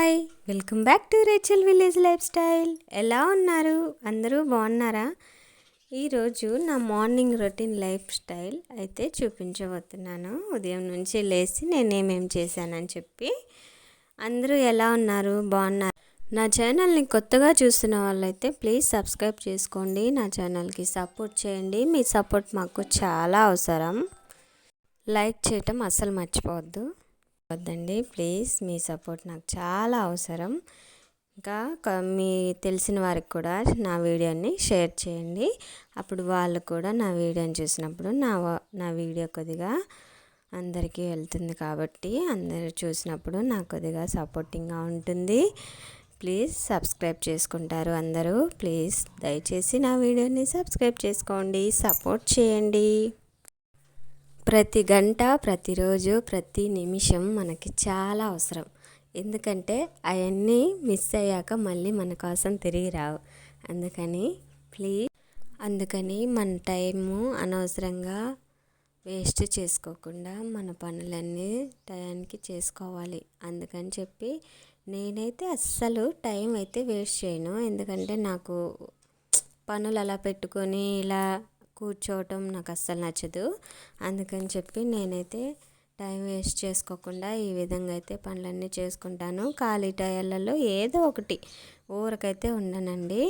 Hi, welcome back to Rachel village life style. ఎలా ఉన్నారు? అందరూ బాగున్నారా? ఈరోజు నా మార్నింగ్ రొటీన్ లైఫ్ స్టైల్ అయితే చూపించబోతున్నాను. ఉదయం నుంచి లేచి నేనేమేం చేశానని చెప్పి. అందరూ ఎలా ఉన్నారు? బాగున్నారు? నా ఛానల్ని కొత్తగా చూస్తున్న వాళ్ళైతే ప్లీజ్ సబ్స్క్రైబ్ చేసుకోండి. నా ఛానల్కి సపోర్ట్ చేయండి. మీ సపోర్ట్ మాకు చాలా అవసరం. లైక్ చేయటం అస్సలు మర్చిపోవద్దు వద్దండి ప్లీజ్. మీ సపోర్ట్ నాకు చాలా అవసరం. ఇంకా మీ తెలిసిన వారికి కూడా నా వీడియోని షేర్ చేయండి. అప్పుడు వాళ్ళు కూడా నా వీడియోని చూసినప్పుడు నా వీడియో కొద్దిగా అందరికీ వెళ్తుంది కాబట్టి అందరూ చూసినప్పుడు నాకు కొద్దిగా సపోర్టింగ్గా ఉంటుంది. ప్లీజ్ సబ్స్క్రైబ్ చేసుకుంటారు అందరూ. ప్లీజ్ దయచేసి నా వీడియోని సబ్స్క్రైబ్ చేసుకోండి, సపోర్ట్ చేయండి. ప్రతి గంట, ప్రతిరోజు, ప్రతి నిమిషం మనకి చాలా అవసరం. ఎందుకంటే అవన్నీ మిస్ అయ్యాక మళ్ళీ మన కోసం తిరిగి రావు. అందుకని మన టైము అనవసరంగా వేస్ట్ చేసుకోకుండా మన పనులన్నీ టయానికి చేసుకోవాలి. అందుకని చెప్పి నేనైతే అస్సలు టైం అయితే వేస్ట్ చేయను. ఎందుకంటే నాకు పనులు అలా పెట్టుకొని ఇలా కూర్చోవటం నాకు అస్సలు నచ్చదు. అందుకని చెప్పి నేనైతే టైం వేస్ట్ చేసుకోకుండా ఈ విధంగా అయితే పనులన్నీ చేసుకుంటాను. ఖాళీ టైర్లలో ఏదో ఒకటి ఊరకైతే ఉండనండి.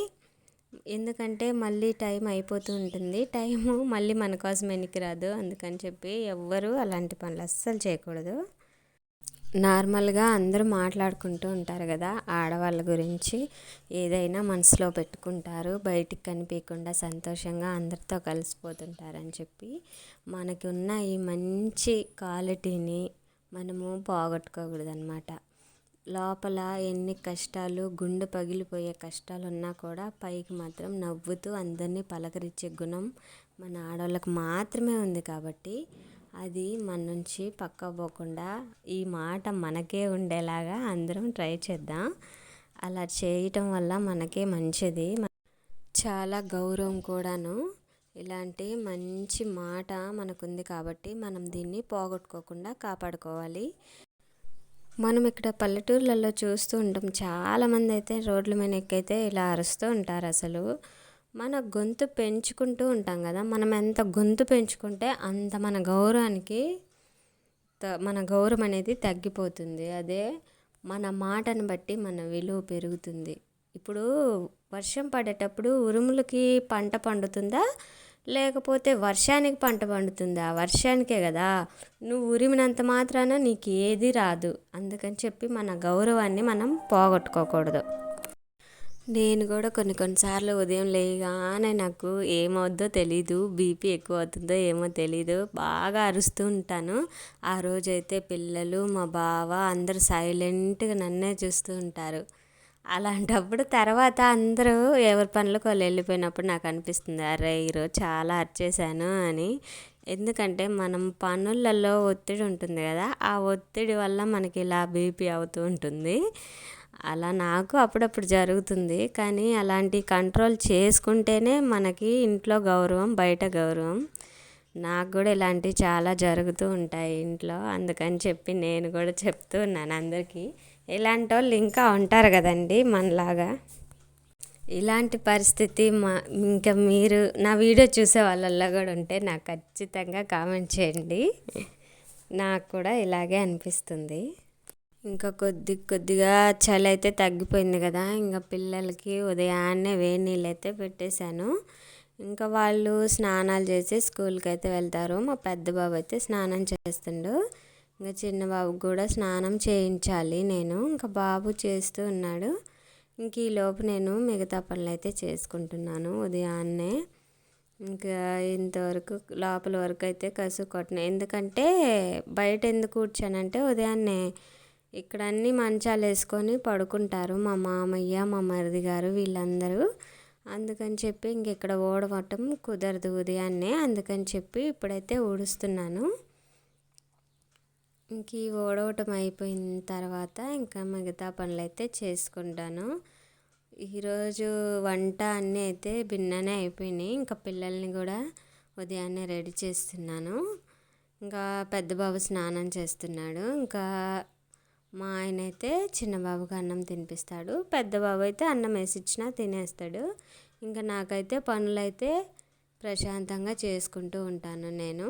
ఎందుకంటే మళ్ళీ టైం అయిపోతూ ఉంటుంది. టైము మళ్ళీ మన కోసం వెనక్కి రాదు. అందుకని చెప్పి ఎవ్వరూ అలాంటి పనులు అస్సలు చేయకూడదు. నార్మల్గా అందరూ మాట్లాడుకుంటూ ఉంటారు కదా, ఆడవాళ్ళ గురించి ఏదైనా మనసులో పెట్టుకుంటారు, బయటికి కనిపించకుండా సంతోషంగా అందరితో కలిసిపోతుంటారని చెప్పి మనకి ఉన్న ఈ మంచి క్వాలిటీని మనము పోగొట్టుకోకూడదన్నమాట. లోపల ఎన్ని కష్టాలు, గుండె పగిలిపోయే కష్టాలు ఉన్నా కూడా పైకి మాత్రం నవ్వుతూ అందరినీ పలకరించే గుణం మన ఆడవాళ్ళకి మాత్రమే ఉంది. కాబట్టి అది మన నుంచి పక్క పోకుండా ఈ మాట మనకే ఉండేలాగా అందరం ట్రై చేద్దాం. అలా చేయటం వల్ల మనకే మంచిది, చాలా గౌరవం కూడాను. ఇలాంటి మంచి మాట మనకుంది కాబట్టి మనం దీన్ని పోగొట్టుకోకుండా కాపాడుకోవాలి. మనం ఇక్కడ పల్లెటూర్లలో చూస్తూ ఉంటాం, చాలామంది అయితే రోడ్ల మీద ఎక్కైతే ఇలా అరుస్తూ ఉంటారు. అసలు మన గొంతు పెంచుకుంటూ ఉంటాం కదా, మనం ఎంత గొంతు పెంచుకుంటే అంత మన గౌరవం అనేది తగ్గిపోతుంది. అదే మన మాటను బట్టి మన విలువ పెరుగుతుంది. ఇప్పుడు వర్షం పడేటప్పుడు ఉరుములకి పంట పండుతుందా, లేకపోతే వర్షానికి పంట పండుతుందా? వర్షానికే కదా. నువ్వు ఉరిమినంత మాత్రాన నీకు ఏది రాదు. అందుకని చెప్పి మన గౌరవాన్ని మనం పోగొట్టుకోకూడదు. నేను కూడా కొన్నిసార్లు ఉదయం లేయగానే నాకు ఏమవుద్దో తెలీదు, బీపీ ఎక్కువ అవుతుందో ఏమో తెలీదు, బాగా అరుస్తూ ఉంటాను. ఆ రోజైతే పిల్లలు, మా బావ అందరూ సైలెంట్గా నన్నే చూస్తూ ఉంటారు. అలాంటప్పుడు తర్వాత అందరూ ఎవరి పనులకు వాళ్ళు వెళ్ళిపోయినప్పుడు నాకు అనిపిస్తుంది, అరే ఈరోజు చాలా అరిచేసాను అని. ఎందుకంటే మనం పనులలో ఒత్తిడి ఉంటుంది కదా, ఆ ఒత్తిడి వల్ల మనకి ఇలా బీపీ అవుతూ ఉంటుంది. అలా నాకు అప్పుడప్పుడు జరుగుతుంది. కానీ అలాంటి కంట్రోల్ చేసుకుంటేనే మనకి ఇంట్లో గౌరవం, బయట గౌరవం. నాకు కూడా ఇలాంటివి చాలా జరుగుతూ ఉంటాయి ఇంట్లో. అందుకని చెప్పి నేను కూడా చెప్తూ ఉన్నాను అందరికీ. ఇలాంటి వాళ్ళు ఇంకా ఉంటారు కదండి మనలాగా. ఇలాంటి పరిస్థితి ఇంకా మీరు నా వీడియో చూసే వాళ్ళల్లో కూడా ఉంటే నాకు ఖచ్చితంగా కామెంట్ చేయండి. నాకు కూడా ఇలాగే అనిపిస్తుంది. ఇంకా కొద్దిగా చలి అయితే తగ్గిపోయింది కదా, ఇంకా పిల్లలకి ఉదయాన్నే వేడి నీళ్ళు అయితే పెట్టేశాను. ఇంకా వాళ్ళు స్నానాలు చేసి స్కూల్కి అయితే వెళ్తారు. మా పెద్ద బాబు అయితే స్నానం చేస్తుండు. ఇంకా చిన్న బాబుకి కూడా స్నానం చేయించాలి నేను. ఇంకా బాబు చేస్తూ ఉన్నాడు. ఇంక ఈలోపు నేను మిగతా పనులు అయితే చేసుకుంటున్నాను ఉదయాన్నే. ఇంకా ఇంతవరకు లోపల వరకు అయితే కసు కొట్టిన. ఎందుకంటే బయట ఎందుకు కూర్చానంటే ఉదయాన్నే ఇక్కడ అన్ని మంచాలు వేసుకొని పడుకుంటారు మా మామయ్య, మా మరిది గారు వీళ్ళందరూ. అందుకని చెప్పి ఇంకెక్కడ ఊడవటం కుదరదు ఉదయాన్నే. అందుకని చెప్పి ఇప్పుడైతే ఊడుస్తున్నాను. ఇంక ఈ ఊడవటం అయిపోయిన తర్వాత ఇంకా మిగతా పనులు అయితే చేసుకుంటాను. ఈరోజు వంట అన్నీ అయితే భిన్ననే అయిపోయినాయి. ఇంకా పిల్లల్ని కూడా ఉదయాన్నే రెడీ చేస్తున్నాను. ఇంకా పెద్ద బాబు స్నానం చేస్తున్నాడు. ఇంకా మా ఆయన అయితే చిన్న బాబుకి అన్నం తినిపిస్తాడు, పెద్ద బాబు అయితే అన్నం వేసిచ్చినా తినేస్తాడు. ఇంకా నాకైతే పనులైతే ప్రశాంతంగా చేసుకుంటూ ఉంటాను నేను.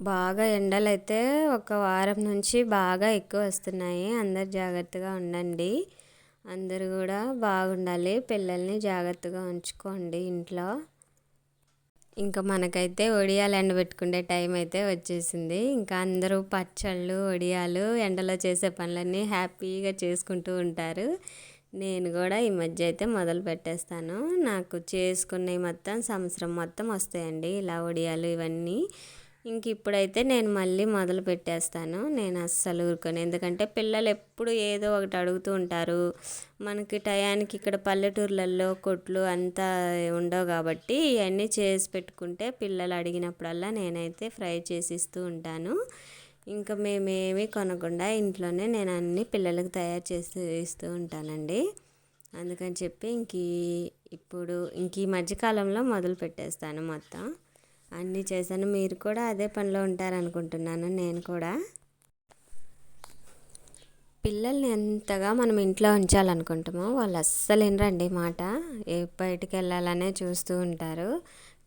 బాగా ఎండలైతే ఒక వారం నుంచి బాగా ఎక్కువ వస్తున్నాయి. అందరు జాగ్రత్తగా ఉండండి. అందరూ కూడా బాగుండాలి. పిల్లల్ని జాగ్రత్తగా ఉంచుకోండి ఇంట్లో. ఇంకా మనకైతే వడియాలు ఎండబెట్టుకునే టైం అయితే వచ్చేసింది. ఇంకా అందరూ పచ్చళ్ళు, వడియాలు ఎండలో చేసే పనులన్నీ హ్యాపీగా చేసుకుంటూ ఉంటారు. నేను కూడా ఈ మధ్య అయితే మొదలు పెట్టేస్తాను. నాకు చేసుకున్నవి మొత్తం సంవత్సరం మొత్తం వస్తాయండి ఇలా వడియాలు ఇవన్నీ. ఇంక ఇప్పుడైతే నేను మళ్ళీ మొదలు పెట్టేస్తాను. నేను అస్సలు ఊరుకోను. ఎందుకంటే పిల్లలు ఎప్పుడు ఏదో ఒకటి అడుగుతూ ఉంటారు. మనకి టయానికి ఇక్కడ పల్లెటూర్లలో కొట్లు అంతా ఉండవు కాబట్టి ఇవన్నీ చేసి పెట్టుకుంటే పిల్లలు అడిగినప్పుడల్లా నేనైతే ఫ్రై చేసి ఇస్తూ ఉంటాను. ఇంకా మేమేమి కొనకుండా ఇంట్లోనే నేను అన్ని పిల్లలకు తయారు చేసి ఇస్తూ ఉంటానండి. అందుకని చెప్పి ఇప్పుడు ఈ మధ్యకాలంలో మొదలు పెట్టేస్తాను మొత్తం అన్నీ చేశాను. మీరు కూడా అదే పనిలో ఉంటారనుకుంటున్నాను. నేను కూడా పిల్లల్ని ఎంతగా మనం ఇంట్లో ఉంచాలనుకుంటామో వాళ్ళు అస్సలు వినరండి మాట. బయటికి వెళ్ళాలనే చూస్తూ ఉంటారు.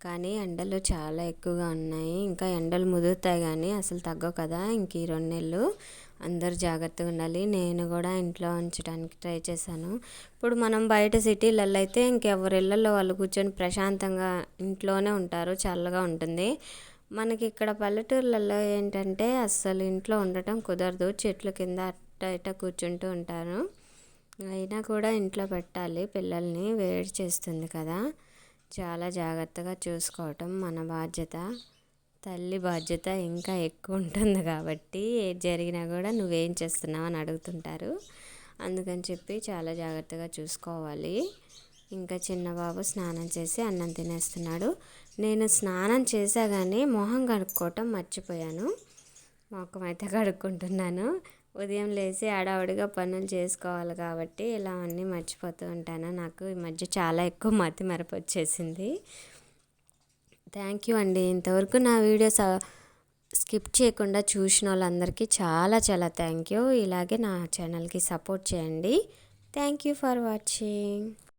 కానీ ఎండలు చాలా ఎక్కువగా ఉన్నాయి. ఇంకా ఎండలు ముదురుతాయి కానీ అసలు తగ్గవు కదా. ఇంక ఈ 2 నెలలు అందరూ జాగ్రత్తగా ఉండాలి. నేను కూడా ఇంట్లో ఉంచడానికి ట్రై చేశాను. ఇప్పుడు మనం బయట సిటీలలో అయితే ఇంకెవరి ఇళ్ళల్లో వాళ్ళు కూర్చొని ప్రశాంతంగా ఇంట్లోనే ఉంటారు, చల్లగా ఉంటుంది. మనకి ఇక్కడ పల్లెటూర్లలో ఏంటంటే అస్సలు ఇంట్లో ఉండటం కుదరదు. చెట్ల కింద అట్ట ఇట్ట కూర్చుంటూ ఉంటారు. అయినా కూడా ఇంట్లో పెట్టాలి. పిల్లల్ని వేడి చేస్తుంది కదా. చాలా జాగ్రత్తగా చూసుకోవటం మన బాధ్యత. తల్లి బాధ్యత ఇంకా ఎక్కువ ఉంటుంది కాబట్టి ఏది జరిగినా కూడా నువ్వేం చేస్తున్నావు అని అడుగుతుంటారు. అందుకని చెప్పి చాలా జాగ్రత్తగా చూసుకోవాలి. ఇంకా చిన్న బాబు స్నానం చేసి అన్నం తినేస్తున్నాడు. నేను స్నానం చేసా కానీ మొహం కడుక్కోవటం మర్చిపోయాను. మొఖం అయితే కడుక్కుంటున్నాను. ఉదయం లేచి హడావుడిగా పనులు చేసుకోవాలి కాబట్టి ఇలా అన్నీ మర్చిపోతూ ఉంటాను. నాకు ఈ మధ్య చాలా ఎక్కువ మతిమరుపు వచ్చేసింది. థ్యాంక్ యూ అండి. ఇంతవరకు నా వీడియోస్ స్కిప్ చేయకుండా చూసిన వాళ్ళందరికీ చాలా చాలా థ్యాంక్ యూ. ఇలాగే నా ఛానల్కి సపోర్ట్ చేయండి. Thank you for watching.